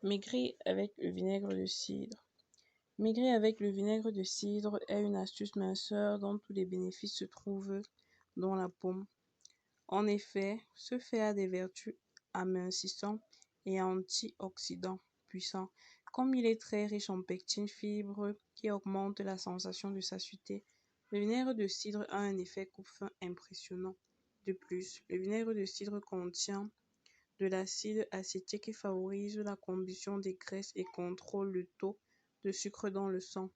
Maigrir avec le vinaigre de cidre. Maigrir avec le vinaigre de cidre est une astuce minceur dont tous les bénéfices se trouvent dans la pomme. En effet, ce fait a des vertus amincissantes et antioxydants puissants. Comme il est très riche en pectine, fibre qui augmente la sensation de satiété, le vinaigre de cidre a un effet coupe-faim impressionnant. De plus, le vinaigre de cidre contient de l'acide acétique qui favorise la combustion des graisses et contrôle le taux de sucre dans le sang.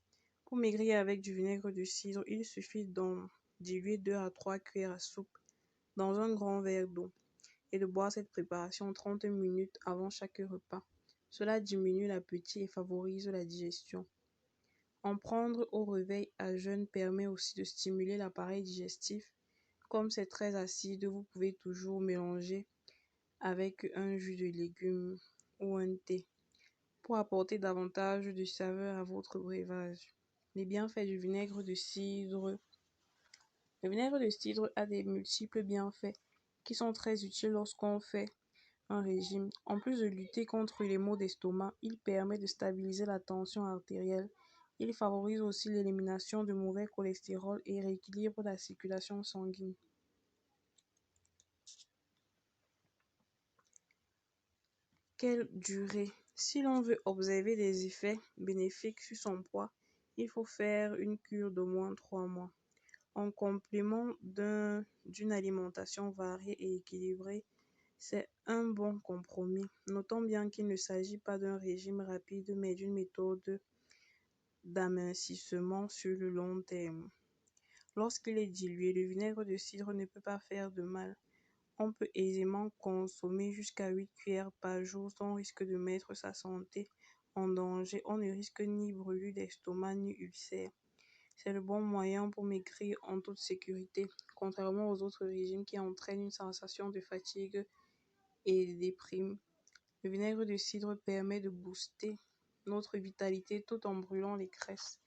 Pour maigrir avec du vinaigre de cidre, il suffit d'en diluer 2 à 3 cuillères à soupe dans un grand verre d'eau et de boire cette préparation 30 minutes avant chaque repas. Cela diminue l'appétit et favorise la digestion. En prendre au réveil à jeun permet aussi de stimuler l'appareil digestif. Comme c'est très acide, vous pouvez toujours mélanger avec un jus de légumes ou un thé pour apporter davantage de saveur à votre breuvage. Les bienfaits du vinaigre de cidre. Le vinaigre de cidre a des multiples bienfaits qui sont très utiles lorsqu'on fait un régime. En plus de lutter contre les maux d'estomac, il permet de stabiliser la tension artérielle. Il favorise aussi l'élimination de mauvais cholestérol et rééquilibre la circulation sanguine. Quelle durée? Si l'on veut observer des effets bénéfiques sur son poids, il faut faire une cure d'au moins 3 mois. En complément d'une alimentation variée et équilibrée, c'est un bon compromis. Notons bien qu'il ne s'agit pas d'un régime rapide, mais d'une méthode d'amincissement sur le long terme. Lorsqu'il est dilué, le vinaigre de cidre ne peut pas faire de mal. On peut aisément consommer jusqu'à 8 cuillères par jour sans risque de mettre sa santé en danger. On ne risque ni brûlure d'estomac ni ulcère. C'est le bon moyen pour maigrir en toute sécurité, contrairement aux autres régimes qui entraînent une sensation de fatigue et de déprime. Le vinaigre de cidre permet de booster notre vitalité tout en brûlant les graisses.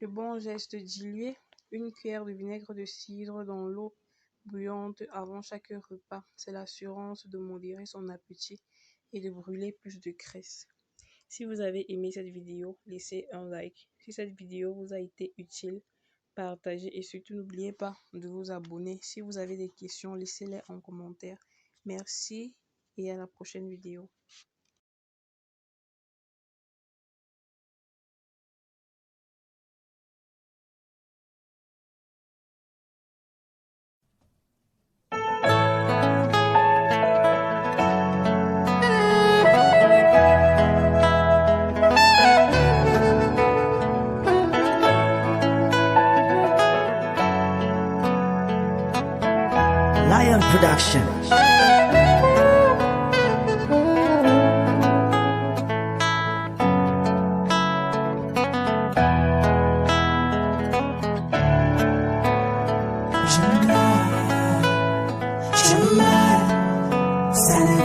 Le bon geste: diluer une cuillère de vinaigre de cidre dans l'eau bouillante avant chaque repas. C'est l'assurance de modérer son appétit et de brûler plus de graisse. Si vous avez aimé cette vidéo, laissez un like. Si cette vidéo vous a été utile, partagez et surtout n'oubliez pas de vous abonner. Si vous avez des questions, laissez-les en commentaire. Merci et à la prochaine vidéo. Lion Production.